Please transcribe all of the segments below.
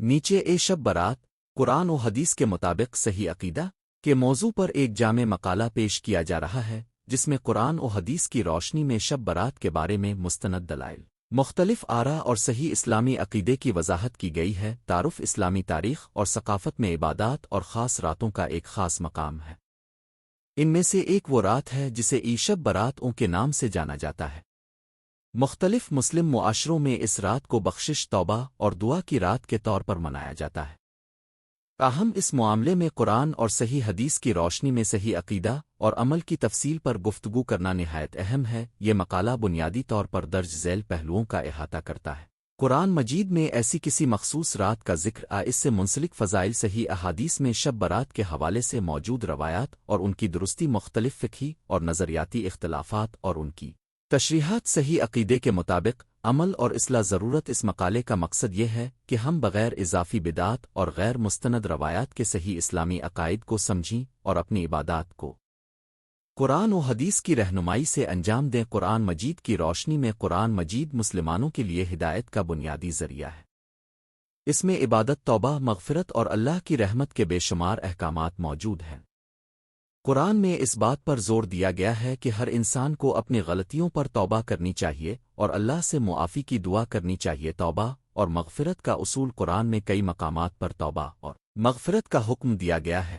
نیچے شب برات قرآن و حدیث کے مطابق صحیح عقیدہ کے موضوع پر ایک جامع مقالہ پیش کیا جا رہا ہے جس میں قرآن و حدیث کی روشنی میں شب برات کے بارے میں مستند دلائل مختلف آراء اور صحیح اسلامی عقیدے کی وضاحت کی گئی ہے۔ تعارف اسلامی تاریخ اور ثقافت میں عبادات اور خاص راتوں کا ایک خاص مقام ہے۔ ان میں سے ایک وہ رات ہے جسے شب برات کے نام سے جانا جاتا ہے۔ مختلف مسلم معاشروں میں اس رات کو بخشش، توبہ اور دعا کی رات کے طور پر منایا جاتا ہے۔ تاہم اس معاملے میں قرآن اور صحیح حدیث کی روشنی میں صحیح عقیدہ اور عمل کی تفصیل پر گفتگو کرنا نہایت اہم ہے۔ یہ مقالہ بنیادی طور پر درج ذیل پہلوؤں کا احاطہ کرتا ہے۔ قرآن مجید میں ایسی کسی مخصوص رات کا ذکر اس سے منسلک فضائل، صحیح احادیث میں شب برات کے حوالے سے موجود روایات اور ان کی درستی، مختلف فقہی اور نظریاتی اختلافات اور ان کی تشریحات، صحیح عقیدے کے مطابق عمل اور اصلاح ضرورت۔ اس مقالے کا مقصد یہ ہے کہ ہم بغیر اضافی بدعات اور غیر مستند روایات کے صحیح اسلامی عقائد کو سمجھیں اور اپنی عبادات کو قرآن و حدیث کی رہنمائی سے انجام دیں۔ قرآن مجید کی روشنی میں قرآن مجید مسلمانوں کے لیے ہدایت کا بنیادی ذریعہ ہے۔ اس میں عبادت، توبہ، مغفرت اور اللہ کی رحمت کے بے شمار احکامات موجود ہیں۔ قرآن میں اس بات پر زور دیا گیا ہے کہ ہر انسان کو اپنی غلطیوں پر توبہ کرنی چاہیے اور اللہ سے معافی کی دعا کرنی چاہیے۔ توبہ اور مغفرت کا اصول قرآن میں کئی مقامات پر توبہ اور مغفرت کا حکم دیا گیا ہے۔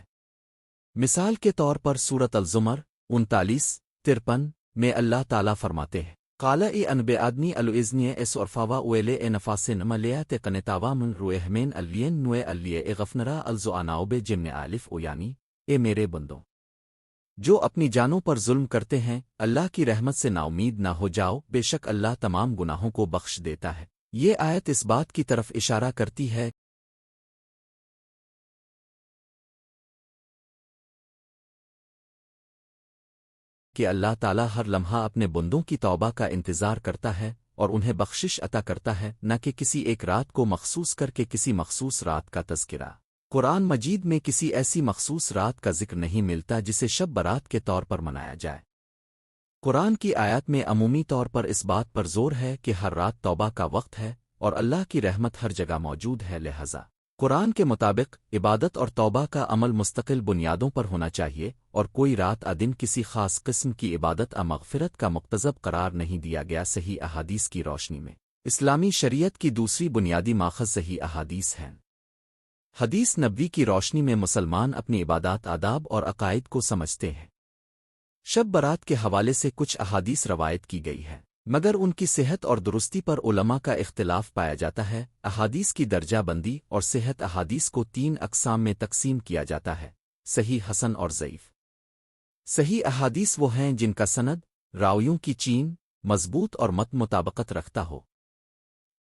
مثال کے طور پر سورۃ الزمر 39-53 میں اللہ تعالیٰ فرماتے ہیں: قال انبے آدنی الوزنی اس عرفاوا اویلے نفاسن ملیات قنتاوا من روحمین الین نوے الیے غفنرا الزعناؤب جمن الف او، یعنی اے میرے بندوں جو اپنی جانوں پر ظلم کرتے ہیں، اللہ کی رحمت سے نا امید نہ ہو جاؤ، بے شک اللہ تمام گناہوں کو بخش دیتا ہے۔ یہ آیت اس بات کی طرف اشارہ کرتی ہے کہ اللہ تعالیٰ ہر لمحہ اپنے بندوں کی توبہ کا انتظار کرتا ہے اور انہیں بخشش عطا کرتا ہے، نہ کہ کسی ایک رات کو مخصوص کر کے کسی مخصوص رات کا تذکرہ۔ قرآن مجید میں کسی ایسی مخصوص رات کا ذکر نہیں ملتا جسے شب برات کے طور پر منایا جائے۔ قرآن کی آیات میں عمومی طور پر اس بات پر زور ہے کہ ہر رات توبہ کا وقت ہے اور اللہ کی رحمت ہر جگہ موجود ہے، لہذا قرآن کے مطابق عبادت اور توبہ کا عمل مستقل بنیادوں پر ہونا چاہیے اور کوئی رات دن کسی خاص قسم کی عبادت مغفرت کا مقتضب قرار نہیں دیا گیا۔ صحیح احادیث کی روشنی میں اسلامی شریعت کی دوسری بنیادی ماخذ صحیح احادیث ہیں۔ حدیث نبوی کی روشنی میں مسلمان اپنی عبادات، آداب اور عقائد کو سمجھتے ہیں۔ شب برات کے حوالے سے کچھ احادیث روایت کی گئی ہے، مگر ان کی صحت اور درستی پر علماء کا اختلاف پایا جاتا ہے۔ احادیث کی درجہ بندی اور صحت احادیث کو 3 اقسام میں تقسیم کیا جاتا ہے: صحیح، حسن اور ضعیف۔ صحیح احادیث وہ ہیں جن کا سند، راویوں کی چین مضبوط اور مطابقت رکھتا ہو۔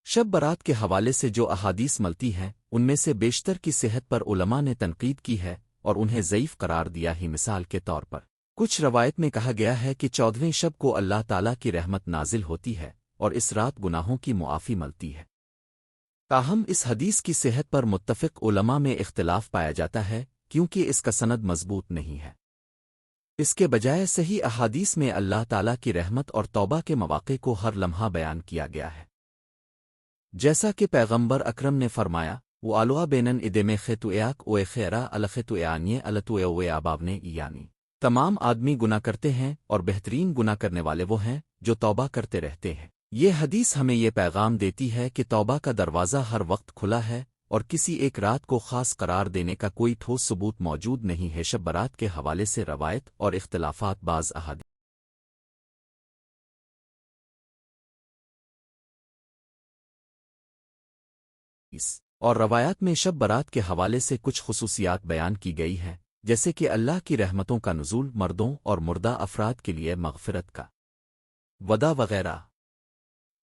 شب برات کے حوالے سے جو احادیث ملتی ہیں ان میں سے بیشتر کی صحت پر علماء نے تنقید کی ہے اور انہیں ضعیف قرار دیا ہی۔ مثال کے طور پر کچھ روایت میں کہا گیا ہے کہ 14ویں شب کو اللہ تعالیٰ کی رحمت نازل ہوتی ہے اور اس رات گناہوں کی معافی ملتی ہے۔ تاہم اس حدیث کی صحت پر متفق علماء میں اختلاف پایا جاتا ہے کیونکہ اس کا سند مضبوط نہیں ہے۔ اس کے بجائے صحیح احادیث میں اللہ تعالیٰ کی رحمت اور توبہ کے مواقع کو ہر لمحہ بیان کیا گیا ہے، جیسا کہ پیغمبر اکرم نے فرمایا: وہ آلوا بینن ادم خیتویاک اوے خیرا الخیتویانیے التوے آبابنے، یعنی تمام آدمی گناہ کرتے ہیں اور بہترین گناہ کرنے والے وہ ہیں جو توبہ کرتے رہتے ہیں۔ یہ حدیث ہمیں یہ پیغام دیتی ہے کہ توبہ کا دروازہ ہر وقت کھلا ہے اور کسی ایک رات کو خاص قرار دینے کا کوئی ٹھوس ثبوت موجود نہیں ہے۔ شب برات کے حوالے سے روایت اور اختلافات: بعض احادیث اور روایات میں شب برات کے حوالے سے کچھ خصوصیات بیان کی گئی ہیں، جیسے کہ اللہ کی رحمتوں کا نزول، مردوں اور مردہ افراد کے لیے مغفرت کا وعدہ وغیرہ۔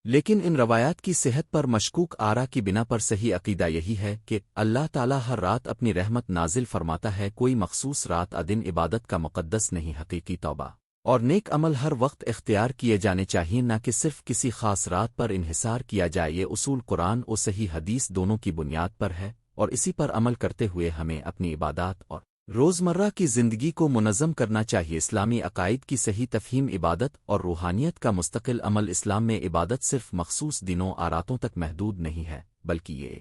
لیکن ان روایات کی صحت پر مشکوک آراء کی بنا پر صحیح عقیدہ یہی ہے کہ اللہ تعالیٰ ہر رات اپنی رحمت نازل فرماتا ہے۔ کوئی مخصوص رات دن عبادت کا مقدس نہیں۔ حقیقی توبہ اور نیک عمل ہر وقت اختیار کیے جانے چاہیے، نہ کہ صرف کسی خاص رات پر انحصار کیا جائے۔ یہ اصول قرآن و صحیح حدیث دونوں کی بنیاد پر ہے اور اسی پر عمل کرتے ہوئے ہمیں اپنی عبادات اور روزمرہ کی زندگی کو منظم کرنا چاہیے۔ اسلامی عقائد کی صحیح تفہیم: عبادت اور روحانیت کا مستقل عمل۔ اسلام میں عبادت صرف مخصوص دنوں آراتوں تک محدود نہیں ہے، بلکہ یہ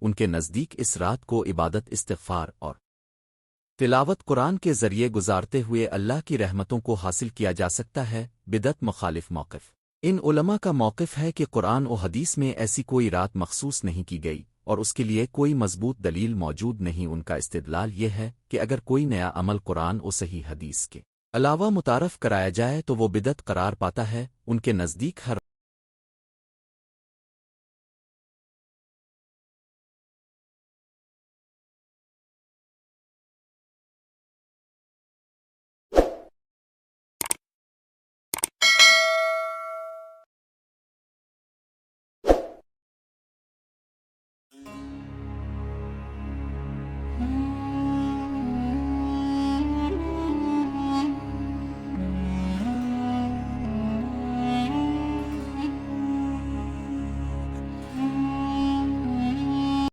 ان کے نزدیک اس رات کو عبادت استغفار اور تلاوت قرآن کے ذریعے گزارتے ہوئے اللہ کی رحمتوں کو حاصل کیا جا سکتا ہے۔ بدعت مخالف موقف ان علماء کا موقف ہے کہ قرآن و حدیث میں ایسی کوئی رات مخصوص نہیں کی گئی اور اس کے لیے کوئی مضبوط دلیل موجود نہیں۔ ان کا استدلال یہ ہے کہ اگر کوئی نیا عمل قرآن و صحیح حدیث کے علاوہ متعارف کرایا جائے تو وہ بدعت قرار پاتا ہے۔ ان کے نزدیک ہر